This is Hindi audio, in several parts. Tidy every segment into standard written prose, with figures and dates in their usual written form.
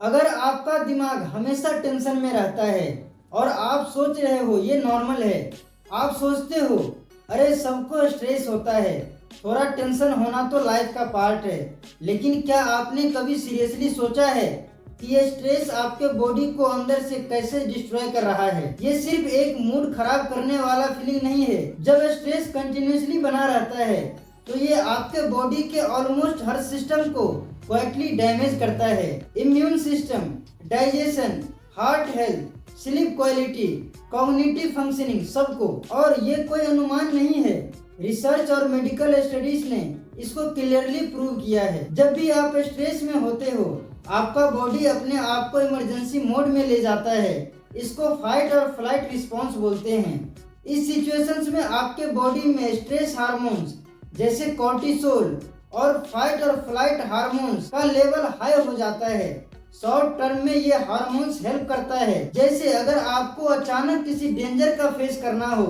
अगर आपका दिमाग हमेशा टेंशन में रहता है और आप सोच रहे हो ये नॉर्मल है, आप सोचते हो अरे सबको स्ट्रेस होता है, थोड़ा टेंशन होना तो लाइफ का पार्ट है, लेकिन क्या आपने कभी सीरियसली सोचा है कि ये स्ट्रेस आपके बॉडी को अंदर से कैसे डिस्ट्रॉय कर रहा है? ये सिर्फ एक मूड खराब करने वाला फीलिंग नहीं है। जब स्ट्रेस कंटिन्यूसली बना रहता है तो ये आपके बॉडी के ऑलमोस्ट हर सिस्टम को क्वाइटली डैमेज करता है। Immune system, digestion, heart health, sleep quality, cognitive functioning, सबको। और ये कोई अनुमान नहीं है, रिसर्च और मेडिकल स्टडीज ने इसको क्लियरली प्रूव किया है। जब भी आप स्ट्रेस में होते हो आपका बॉडी अपने आप को इमरजेंसी मोड में ले जाता है। इसको फाइट और फ्लाइट रिस्पॉन्स बोलते हैं। इस सिचुएशंस में आपके बॉडी में स्ट्रेस हार्मोन्स जैसे कॉर्टिसोल और फाइट और फ्लाइट हार्मोन्स का लेवल हाई हो जाता है। शॉर्ट टर्म में ये हार्मोन्स हेल्प करता है, जैसे अगर आपको अचानक किसी डेंजर का फेस करना हो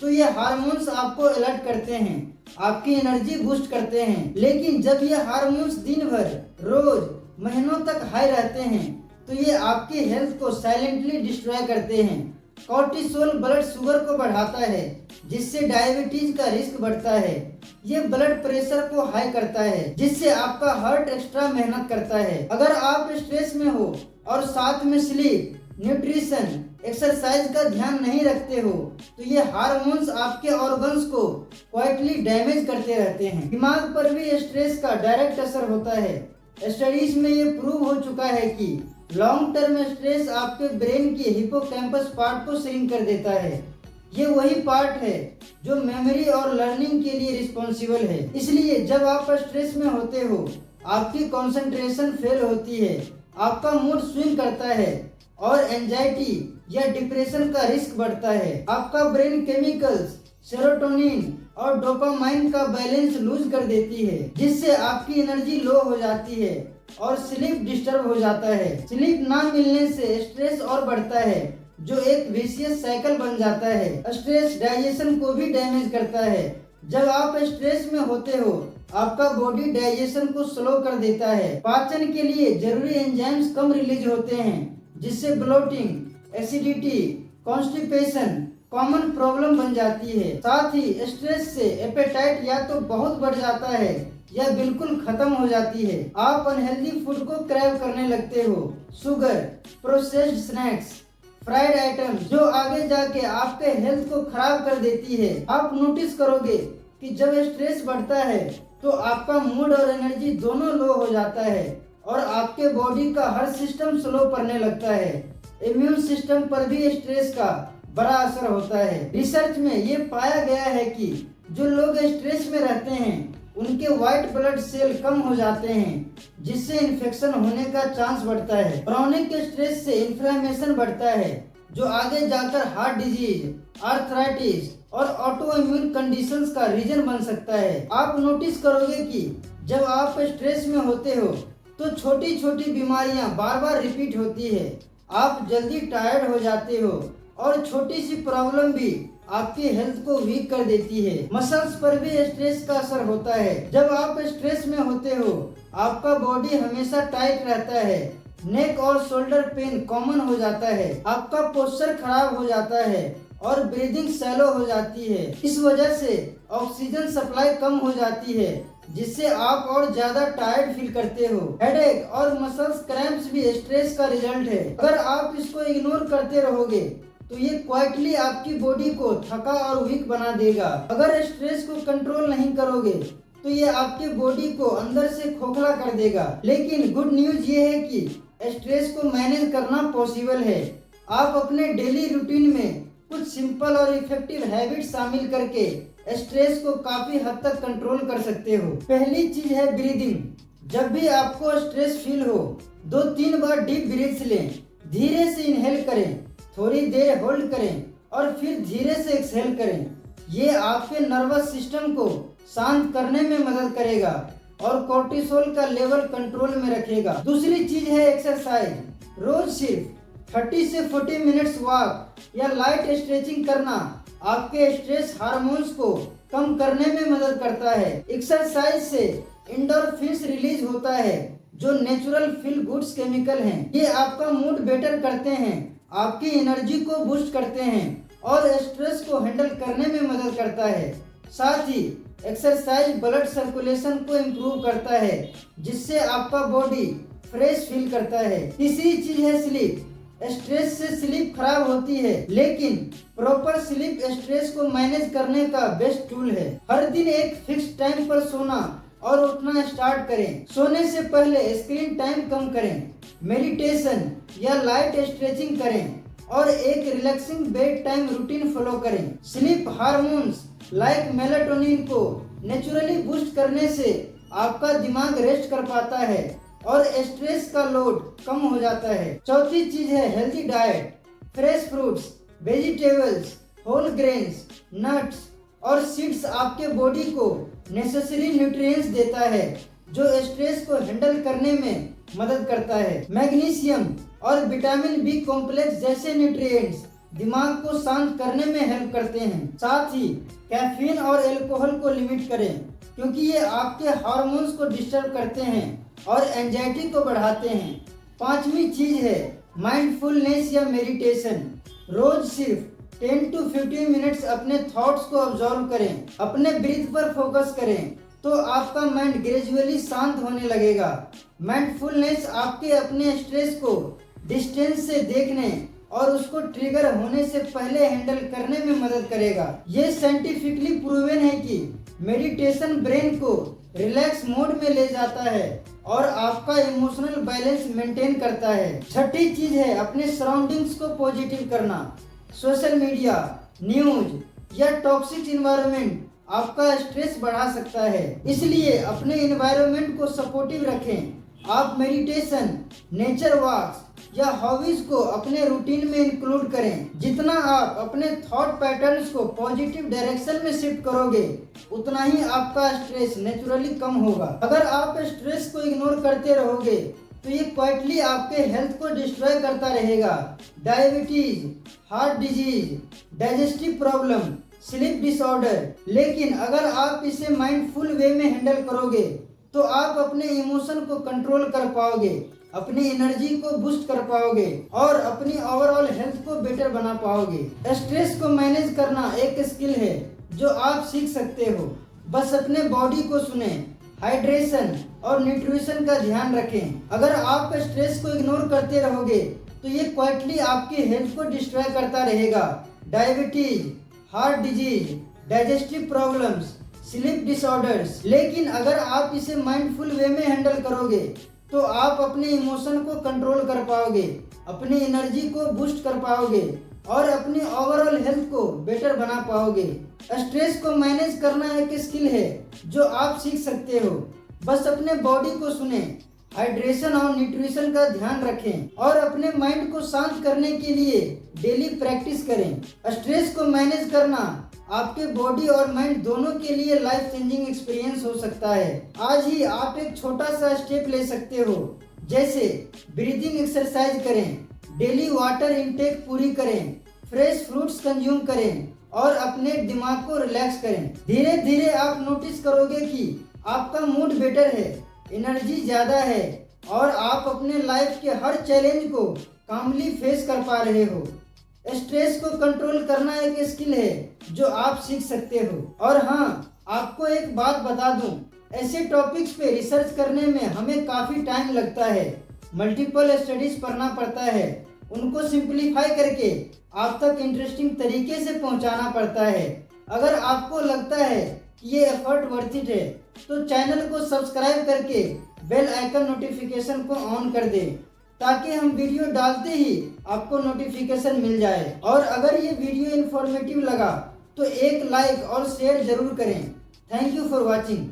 तो ये हार्मोन्स आपको अलर्ट करते हैं, आपकी एनर्जी बूस्ट करते हैं। लेकिन जब ये हार्मोन्स दिन भर, रोज, महीनों तक हाई रहते हैं तो ये आपकी हेल्थ को साइलेंटली डिस्ट्रॉय करते हैं। कॉर्टिसोल ब्लड शुगर को बढ़ाता है, जिससे डायबिटीज का रिस्क बढ़ता है। ये ब्लड प्रेशर को हाई करता है, जिससे आपका हार्ट एक्स्ट्रा मेहनत करता है। अगर आप स्ट्रेस में हो और साथ में स्लीप, न्यूट्रिशन, एक्सरसाइज का ध्यान नहीं रखते हो तो ये हार्मोन्स आपके ऑर्गन्स को क्वाइटली डैमेज करते रहते हैं। दिमाग पर भी स्ट्रेस का डायरेक्ट असर होता है। स्टडीज में ये प्रूव हो चुका है कि लॉन्ग टर्म स्ट्रेस आपके ब्रेन के हिपोकैम्पस पार्ट को श्रिंक कर देता है। ये वही पार्ट है जो मेमोरी और लर्निंग के लिए रिस्पॉन्सिबल है। इसलिए जब आप स्ट्रेस में होते हो आपकी कंसंट्रेशन फेल होती है, आपका मूड स्विंग करता है और एंजाइटी या डिप्रेशन का रिस्क बढ़ता है। आपका ब्रेन केमिकल्स सेरोटोनिन और डोपामाइन का बैलेंस लूज कर देती है, जिससे आपकी एनर्जी लो हो जाती है और स्लीप डिस्टर्ब हो जाता है। स्लीप ना मिलने से स्ट्रेस और बढ़ता है, जो एक विशियस साइकिल बन जाता है। स्ट्रेस डाइजेशन को भी डैमेज करता है। जब आप स्ट्रेस में होते हो आपका बॉडी डाइजेशन को स्लो कर देता है। पाचन के लिए जरूरी एंजाइम्स कम रिलीज होते हैं, जिससे bloating, acidity, constipation common problem बन जाती है। साथ ही स्ट्रेस से एपेटाइट या तो बहुत बढ़ जाता है या बिल्कुल खत्म हो जाती है। आप अनहेल्दी फूड को क्रैव करने लगते हो। Sugar, processed snacks, fried item जो आगे जाके आपके हेल्थ को खराब कर देती है। आप नोटिस करोगे कि जब स्ट्रेस बढ़ता है तो आपका मूड और एनर्जी दोनों लो हो जाता है और आपके बॉडी का हर सिस्टम स्लो पड़ने लगता है। इम्यून सिस्टम पर भी स्ट्रेस का बड़ा असर होता है। रिसर्च में ये पाया गया है कि जो लोग स्ट्रेस में रहते हैं उनके व्हाइट ब्लड सेल कम हो जाते हैं, जिससे इन्फेक्शन होने का चांस बढ़ता है। क्रोनिक स्ट्रेस से इन्फ्लेमेशन बढ़ता है, जो आगे जाकर हार्ट डिजीज, आर्थराइटिस और ऑटो इम्यून कंडीशंस का रीजन बन सकता है। आप नोटिस करोगे कि जब आप स्ट्रेस में होते हो तो छोटी छोटी बीमारियां बार बार रिपीट होती है। आप जल्दी टायर्ड हो जाते हो और छोटी सी प्रॉब्लम भी आपकी हेल्थ को वीक कर देती है। मसल्स पर भी स्ट्रेस का असर होता है। जब आप स्ट्रेस में होते हो आपका बॉडी हमेशा टाइट रहता है। नेक और शोल्डर पेन कॉमन हो जाता है। आपका पोस्चर खराब हो जाता है और ब्रीदिंग शैलो हो जाती है। इस वजह से ऑक्सीजन सप्लाई कम हो जाती है, जिससे आप और ज्यादा टायर्ड फील करते हो। हेडेक और मसल्स क्रैम्प्स भी स्ट्रेस का रिजल्ट है। अगर आप इसको इग्नोर करते रहोगे तो ये क्वाइटली आपकी बॉडी को थका और वीक बना देगा। अगर स्ट्रेस को कंट्रोल नहीं करोगे तो ये आपकी बॉडी को अंदर से खोखला कर देगा। लेकिन गुड न्यूज ये है कि स्ट्रेस को मैनेज करना पॉसिबल है। आप अपने डेली रूटीन में कुछ सिंपल और इफेक्टिव हैबिट शामिल करके स्ट्रेस को काफी हद तक कंट्रोल कर सकते हो। पहली चीज है ब्रीदिंग। जब भी आपको स्ट्रेस फील हो 2-3 बार डीप ब्रीथ्स लें। धीरे से इनहेल करें, थोड़ी देर होल्ड करें और फिर धीरे से एक्सहेल करें। ये आपके नर्वस सिस्टम को शांत करने में मदद करेगा और कोर्टिसोल का लेवल कंट्रोल में रखेगा। दूसरी चीज है एक्सरसाइज। रोज सिर्फ 30 से 40 मिनट्स वॉक या लाइट स्ट्रेचिंग करना आपके स्ट्रेस हार्मोन्स को कम करने में मदद करता है। एक्सरसाइज से एंडोर्फिन्स रिलीज होता है जो नेचुरल फील गुड्स केमिकल हैं। ये आपका मूड बेटर करते हैं, आपकी एनर्जी को बूस्ट करते हैं और स्ट्रेस को हैंडल करने में मदद करता है। साथ ही एक्सरसाइज ब्लड सर्कुलेशन को इम्प्रूव करता है, जिससे आपका बॉडी फ्रेश फील करता है। तीसरी चीज है स्लीप। स्ट्रेस से स्लीप खराब होती है, लेकिन प्रॉपर स्लीप स्ट्रेस को मैनेज करने का बेस्ट टूल है। हर दिन एक फिक्स टाइम पर सोना और उठना स्टार्ट करें। सोने से पहले स्क्रीन टाइम कम करें, मेडिटेशन या लाइट स्ट्रेचिंग करें और एक relaxing bed time routine follow करें। स्लीप हार्मोन्स लाइक मेलाटोनिन को नेचुरली बूस्ट करने से आपका दिमाग रेस्ट कर पाता है और स्ट्रेस का लोड कम हो जाता है। चौथी चीज है healthy diet. Fresh fruits, vegetables, whole grains, nuts और सीड्स आपके बॉडी को नेसेसरी न्यूट्रिएंट्स देता है, जो स्ट्रेस को हैंडल करने में मदद करता है। मैग्नीशियम और विटामिन बी कॉम्प्लेक्स जैसे न्यूट्रिएंट्स दिमाग को शांत करने में हेल्प करते हैं। साथ ही कैफीन और एल्कोहल को लिमिट करें, क्योंकि ये आपके हार्मोन्स को डिस्टर्ब करते हैं और एंजाइटी को बढ़ाते हैं। पांचवी चीज है माइंडफुलनेस या मेडिटेशन। रोज सिर्फ 10 to 15 मिनट्स अपने थॉट्स को ऑब्जर्व करें, अपने ब्रीथ पर फोकस करें, तो आपका माइंड ग्रेजुअली शांत होने लगेगा। माइंडफुलनेस आपके अपने स्ट्रेस को डिस्टेंस से देखने और उसको ट्रिगर होने से पहले हैंडल करने में मदद करेगा। ये साइंटिफिकली प्रूवन है कि मेडिटेशन ब्रेन को रिलैक्स मोड में ले जाता है और आपका इमोशनल बैलेंस मेंटेन करता है। छठी चीज है अपने सराउंडिंग्स को पॉजिटिव करना। सोशल मीडिया, न्यूज या टॉक्सिक इन्वायरमेंट आपका स्ट्रेस बढ़ा सकता है, इसलिए अपने इन्वायरमेंट को सपोर्टिव रखें। आप मेडिटेशन, नेचर वॉक्स या हॉबीज को अपने रूटीन में इंक्लूड करें। जितना आप अपने थॉट पैटर्न्स को पॉजिटिव डायरेक्शन में शिफ्ट करोगे, उतना ही आपका स्ट्रेस नेचुरली कम होगा। अगर आप स्ट्रेस को इग्नोर करते रहोगे तो ये क्वाइटली आपके हेल्थ को डिस्ट्रॉय करता रहेगा। Diabetes, heart disease, digestive problem, sleep disorder. लेकिन अगर आप इसे माइंडफुल वे में हैंडल करोगे तो आप अपने इमोशन को कंट्रोल कर पाओगे, अपनी एनर्जी को बूस्ट कर पाओगे और अपनी ओवरऑल हेल्थ को बेटर बना पाओगे। स्ट्रेस को मैनेज करना एक स्किल है जो आप सीख सकते हो। बस अपने बॉडी को सुने, हाइड्रेशन और न्यूट्रिशन का ध्यान रखें। अगर आप स्ट्रेस को इग्नोर करते रहोगे तो ये क्वाइटली आपकी हेल्थ को डिस्ट्रॉय करता रहेगा। Diabetes, heart disease, digestive problems, sleep disorders. लेकिन अगर आप इसे माइंडफुल वे में हैंडल करोगे तो आप अपने इमोशन को कंट्रोल कर पाओगे, अपनी एनर्जी को बूस्ट कर पाओगे और अपनी ओवरऑल हेल्थ को बेटर बना पाओगे। स्ट्रेस को मैनेज करना एक स्किल है जो आप सीख सकते हो। बस अपने बॉडी को सुने, हाइड्रेशन और न्यूट्रिशन का ध्यान रखें और अपने माइंड को शांत करने के लिए डेली प्रैक्टिस करें। स्ट्रेस को मैनेज करना आपके बॉडी और माइंड दोनों के लिए लाइफ चेंजिंग एक्सपीरियंस हो सकता है। आज ही आप एक छोटा सा स्टेप ले सकते हो, जैसे ब्रीदिंग एक्सरसाइज करें, डेली वाटर इनटेक पूरी करें, फ्रेश फ्रूट्स कंज्यूम करें और अपने दिमाग को रिलैक्स करें। धीरे धीरे आप नोटिस करोगे कि आपका मूड बेटर है, एनर्जी ज़्यादा है और आप अपने लाइफ के हर चैलेंज को कामली फेस कर पा रहे हो। स्ट्रेस को कंट्रोल करना एक स्किल है जो आप सीख सकते हो। और हाँ, आपको एक बात बता दूं, ऐसे टॉपिक्स पे रिसर्च करने में हमें काफ़ी टाइम लगता है, मल्टीपल स्टडीज पढ़ना पड़ता है, उनको सिंप्लीफाई करके आप तक इंटरेस्टिंग तरीके से पहुंचाना पड़ता है। अगर आपको लगता है कि ये एफर्ट वर्थ इट है तो चैनल को सब्सक्राइब करके बेल आइकन नोटिफिकेशन को ऑन कर दें, ताकि हम वीडियो डालते ही आपको नोटिफिकेशन मिल जाए। और अगर ये वीडियो इन्फॉर्मेटिव लगा तो एक लाइक और शेयर जरूर करें। Thank you for watching.